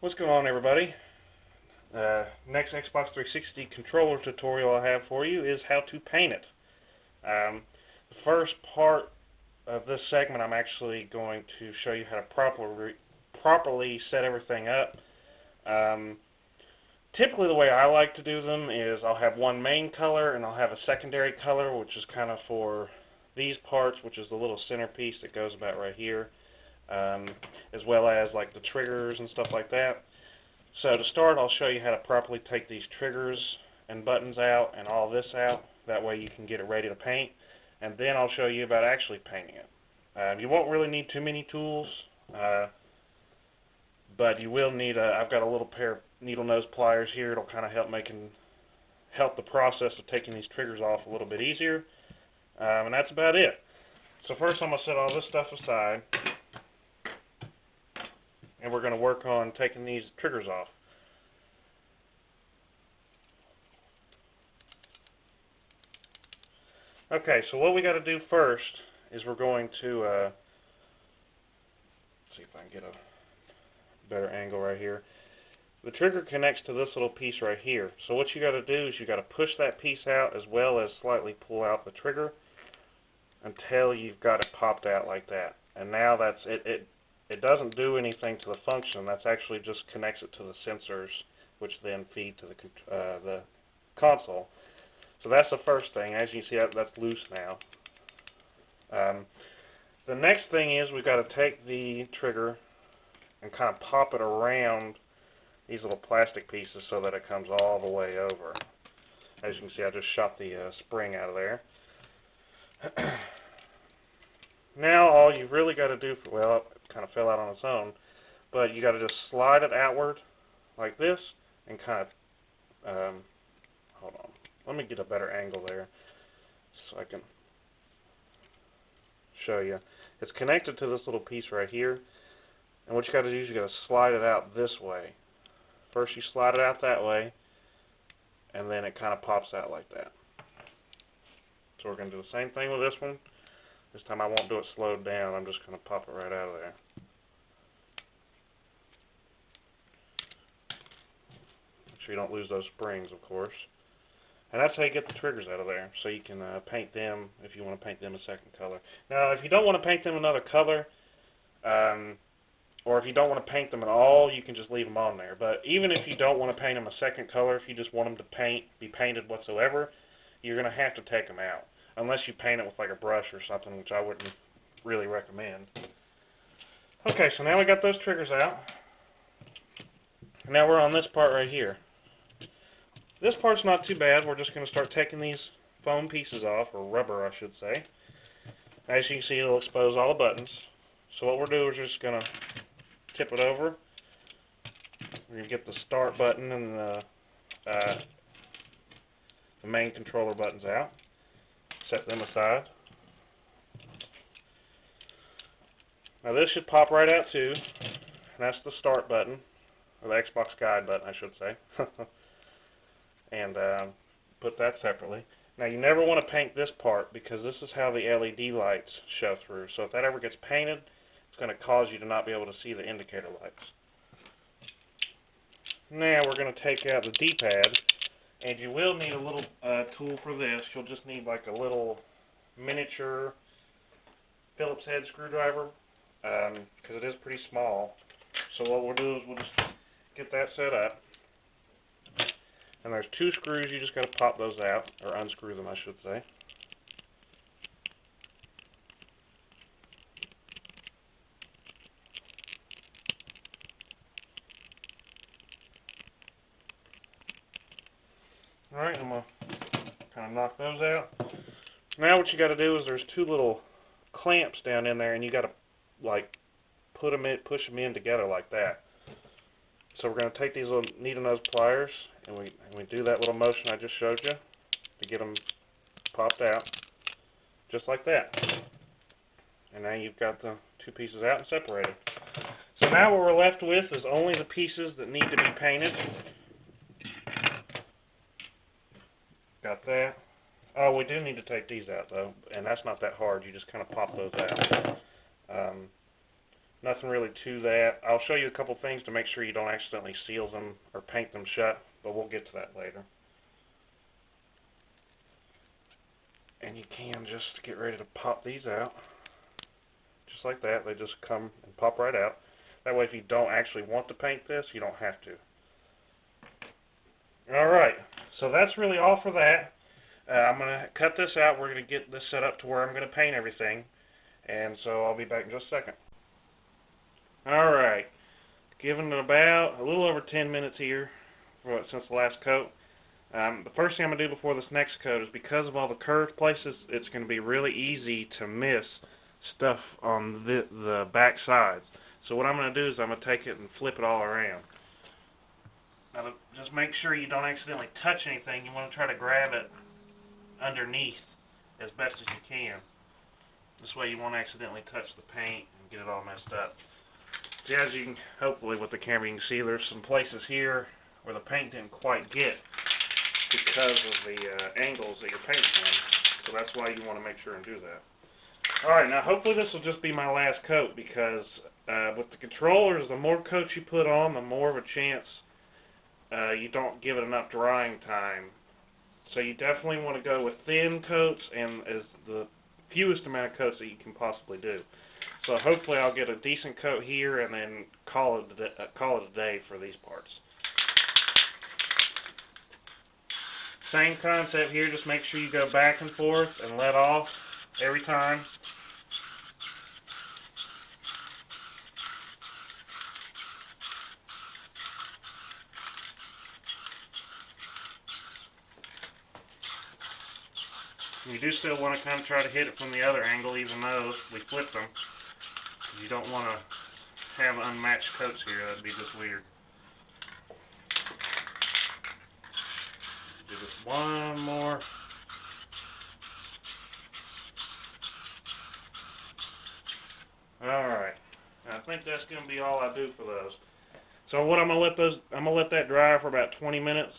What's going on, everybody? Next Xbox 360 controller tutorial I have for you is how to paint it. The first part of this segment, I'm actually going to show you how to properly set everything up. Typically the way I like to do them is I'll have one main color and I'll have a secondary color, which is kind of for these parts, which is the little centerpiece that goes about right here, as well as like the triggers and stuff like that. So to start, I'll show you how to properly take these triggers and buttons out and all this out. That way you can get it ready to paint. And then I'll show you about actually painting it. You won't really need too many tools, but you will need I've got a little pair of needle nose pliers here. It'll kind of help the process of taking these triggers off a little bit easier. And that's about it. So first I'm going to set all this stuff aside, and we're going to work on taking these triggers off. Okay, so what we got to do first is we're going to see if I can get a better angle right here. The trigger connects to this little piece right here. So what you got to do is you got to push that piece out as well as slightly pull out the trigger until you've got it popped out like that. And now that's it. It doesn't do anything to the function. That's actually just connects it to the sensors, which then feed to the console. So that's the first thing. As you see, that's loose now. The next thing is we've got to take the trigger and kind of pop it around these little plastic pieces so that it comes all the way over. As you can see, I just shot the spring out of there. Now all you've really got to do, well, it kind of fell out on its own, but you got to just slide it outward like this and kind of, hold on, let me get a better angle there so I can show you. It's connected to this little piece right here, and what you got to do is you got to slide it out this way. First you slide it out that way, and then it kind of pops out like that. So we're going to do the same thing with this one. This time I won't do it slowed down. I'm just going to pop it right out of there. Make sure you don't lose those springs, of course. And that's how you get the triggers out of there. So you can paint them if you want to paint them a second color. Now, if you don't want to paint them another color, or if you don't want to paint them at all, you can just leave them on there. But even if you don't want to paint them a second color, if you just want them to be painted whatsoever, you're going to have to take them out. Unless you paint it with like a brush or something, which I wouldn't really recommend. Okay, so now we got those triggers out. Now we're on this part right here. This part's not too bad. We're just going to start taking these foam pieces off, or rubber I should say. As you can see, it'll expose all the buttons. So what we'll do is just going to tip it over. We're going to get the start button and the main controller buttons out. Set them aside. Now this should pop right out too. And that's the start button, or the Xbox guide button I should say. And put that separately. Now you never want to paint this part because this is how the LED lights show through. So if that ever gets painted, it's going to cause you to not be able to see the indicator lights. Now we're going to take out the D-pad. And you will need a little tool for this. You'll just need like a little miniature Phillips head screwdriver because it is pretty small. So what we'll do is we'll just get that set up. And there's two screws. You just got to pop those out, or unscrew them I should say. Alright, I'm going to kind of knock those out. Now what you got to do is there's two little clamps down in there, and you got to like push them in together like that. So we're going to take these little needle nose pliers, and we do that little motion I just showed you to get them popped out, just like that. And now you've got the two pieces out and separated. So now what we're left with is only the pieces that need to be painted. Got that. Oh, we do need to take these out though, and that's not that hard. You just kind of pop those out. Nothing really to that. I'll show you a couple things to make sure you don't accidentally seal them or paint them shut, but we'll get to that later. And you can just get ready to pop these out. Just like that. They just come and pop right out. That way if you don't actually want to paint this, you don't have to. Alright, so that's really all for that. I'm going to cut this out. We're going to get this set up to where I'm going to paint everything. And so I'll be back in just a second. Alright, giving it about a little over 10 minutes here since the last coat. The first thing I'm going to do before this next coat is, because of all the curved places, it's going to be really easy to miss stuff on the back sides. So what I'm going to do is I'm going to take it and flip it all around. Now, just make sure you don't accidentally touch anything. You want to try to grab it underneath as best as you can. This way you won't accidentally touch the paint and get it all messed up. See, as you can, hopefully with the camera you can see, there's some places here where the paint didn't quite get because of the angles that you're painting in. So that's why you want to make sure and do that. Alright, now hopefully this will just be my last coat, because with the controllers, the more coats you put on, the more of a chance you don't give it enough drying time. So you definitely want to go with thin coats and as the fewest amount of coats that you can possibly do. So hopefully I'll get a decent coat here and then call it a day for these parts. Same concept here, just make sure you go back and forth and let off every time. You do still want to kind of try to hit it from the other angle, even though we flipped them. You don't want to have unmatched coats here. That'd be just weird. Do this one more. Alright. I think that's going to be all I do for those. So what I'm going to let that dry for about 20 minutes,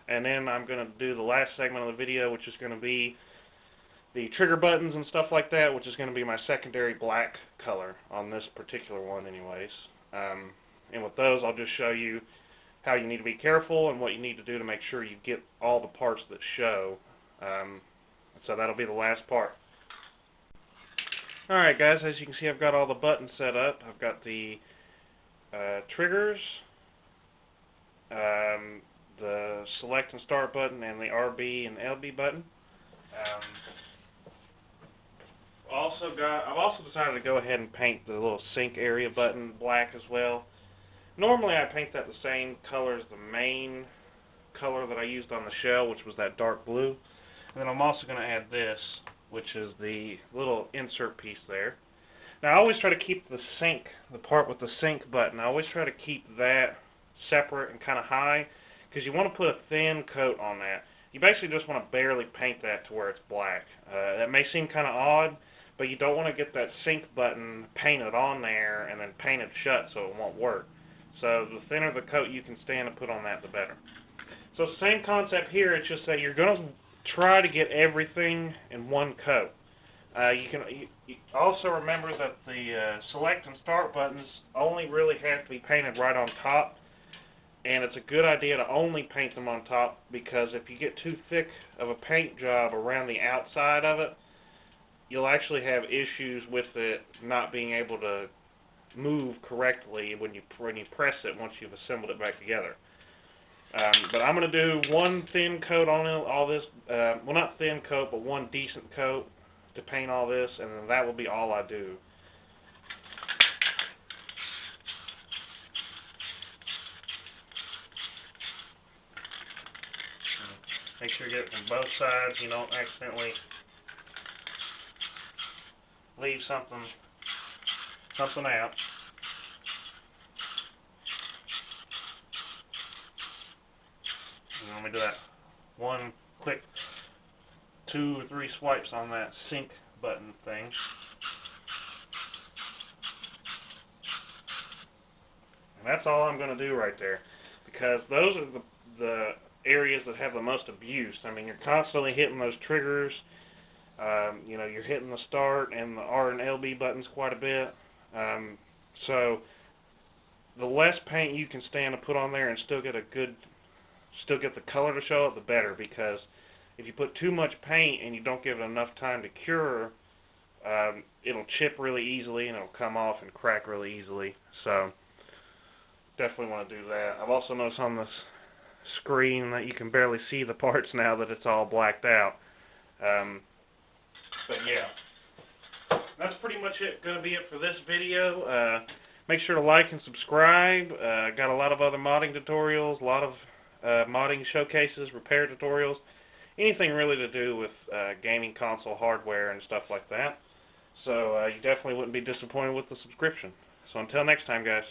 and then I'm going to do the last segment of the video, which is going to be the trigger buttons and stuff like that, which is going to be my secondary black color on this particular one anyways. And with those, I'll just show you how you need to be careful and what you need to do to make sure you get all the parts that show. So that'll be the last part. Alright guys, as you can see, I've got all the buttons set up. I've got the triggers, the select and start button, and the RB and LB button. I've also decided to go ahead and paint the little sync area button black as well. Normally I paint that the same color as the main color that I used on the shell, which was that dark blue. And then I'm also going to add this, which is the little insert piece there. Now I always try to keep the part with the sync button, I always try to keep that separate and kind of high, because you want to put a thin coat on that. You basically just want to barely paint that to where it's black. That may seem kind of odd, but you don't want to get that sync button painted on there and then painted shut so it won't work. So the thinner the coat you can stand to put on that, the better. So same concept here, it's just that you're going to try to get everything in one coat. You also remember that the select and start buttons only really have to be painted right on top. And it's a good idea to only paint them on top, because if you get too thick of a paint job around the outside of it, you'll actually have issues with it not being able to move correctly when you press it once you've assembled it back together. But I'm going to do one thin coat on all this, well, not thin coat, but one decent coat to paint all this, and then that will be all I do. Make sure you get it from both sides. You don't accidentally leave something out. And let me do that one quick 2 or 3 swipes on that sync button thing. And that's all I'm going to do right there, because those are the areas that have the most abuse. I mean, you're constantly hitting those triggers. You know, you're hitting the start and the R and LB buttons quite a bit. So the less paint you can stand to put on there and still get the color to show up, the better. Because if you put too much paint and you don't give it enough time to cure, it'll chip really easily and it'll come off and crack really easily. So definitely want to do that. I've also noticed on this screen that you can barely see the parts now that it's all blacked out. But yeah, that's pretty much going to be it for this video. Make sure to like and subscribe. Got a lot of other modding tutorials, a lot of modding showcases, repair tutorials, anything really to do with gaming console hardware and stuff like that. So you definitely wouldn't be disappointed with the subscription. So until next time, guys.